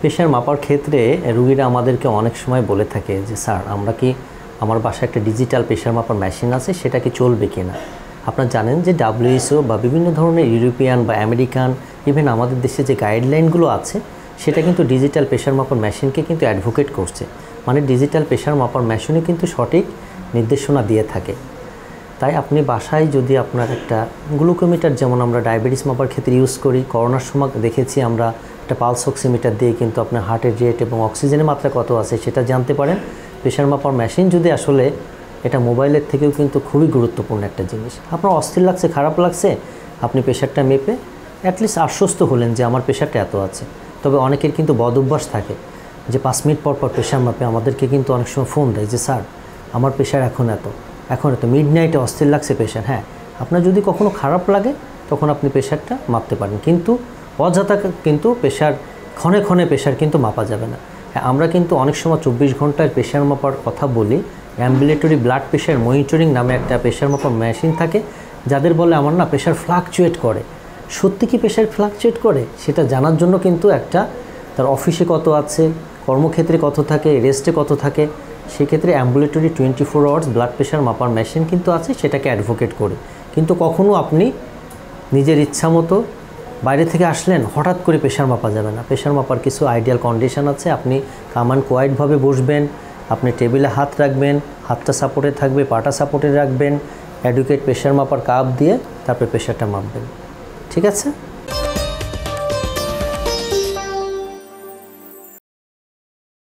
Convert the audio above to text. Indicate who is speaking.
Speaker 1: Pressure মাপার ক্ষেত্রে রোগীরা আমাদেরকে অনেক সময় বলে থাকে যে স্যার আমরা কি আমার বাসায় একটা ডিজিটাল প্রেশার মাপার মেশিন আছে, সেটা কি চলবে কি না। আপনারা জানেন যে WHO বা বিভিন্ন ধরনের ইউরোপিয়ান বা আমেরিকান ইভেন আমাদের দেশে যে গাইডলাইনগুলো আছে সেটা কিন্তু ডিজিটাল প্রেশার মাপার মেশিনকে কিন্তু অ্যাডভোকেট করছে। মানে ডিজিটাল প্রেশার মাপার মেশিনে কিন্তু সঠিক নির্দেশনা দিয়ে থাকে। তাই আপনি বাসায় যদি আপনার একটা গ্লুকোমিটার, যেমন আমরা ডায়াবেটিস মাপার ক্ষেত্রে ইউজ করি, করোনার সময় দেখেছি আমরা একটা পালস অক্সিমিটার দিয়ে কিন্তু আপনার হার্টের রেট এবং অক্সিজেনের মাত্রা কত আছে সেটা জানতে পারেন। প্রেশার মাপার মেশিন যদি আসলে এটা মোবাইলের থেকেও কিন্তু খুবই গুরুত্বপূর্ণ একটা জিনিস। আপনার অস্থির লাগছে, খারাপ লাগছে, আপনি প্রেশারটা মেপে অ্যাটলিস্ট আশ্বস্ত হলেন যে আমার প্রেশারটা এত আছে। তবে অনেকের কিন্তু বদ অভ্যাস থাকে যে 5 মিনিট পর পর প্রেশার মাপে আমাদেরকে কিন্তু অনেক সময় ফোন দেয় যে স্যার আমার প্রেশার এখন এত মিড নাইটে অস্থির লাগছে প্রেশার। হ্যাঁ, আপনার যদি কখনো খারাপ লাগে তখন আপনি প্রেশারটা মাপতে পারেন, কিন্তু অযথা কিন্তু প্রেশার ক্ষণে ক্ষণে প্রেশার কিন্তু মাপা যাবে না। হ্যাঁ, আমরা কিন্তু অনেক সময় 24 ঘন্টায় প্রেশার মাপার কথা বলি। অ্যাম্বুলেটরি ব্লাড প্রেশার মনিটরিং নামে একটা প্রেশার মাপার মেশিন থাকে, যাদের বলে আমার না প্রেশার ফ্লাকচুয়েট করে। সত্যি কি প্রেশার ফ্লাকচুয়েট করে সেটা জানার জন্য কিন্তু একটা তার অফিসে কত আছে, কর্মক্ষেত্রে কত থাকে, রেস্টে কত থাকে, সেক্ষেত্রে অ্যাম্বুলেটরি 24 আওয়ার্স ব্লাড প্রেশার মাপার মেশিন কিন্তু আছে, সেটাকে অ্যাডভোকেট করে। কিন্তু কখনও আপনি নিজের ইচ্ছা মতো বাইরে থেকে আসলেন হঠাৎ করে প্রেশার মাপা যাবে না। প্রেশার মাপার কিছু আইডিয়াল কন্ডিশন আছে। আপনি কাম অ্যান্ড কোয়াইটভাবে বসবেন, আপনি টেবিলে হাত রাখবেন, হাতটা সাপোর্টে থাকবে, পাটা সাপোর্টে রাখবেন, অ্যাডভোকেট প্রেশার মাপার কাপ দিয়ে তারপরে প্রেশারটা মাপবেন। ঠিক আছে?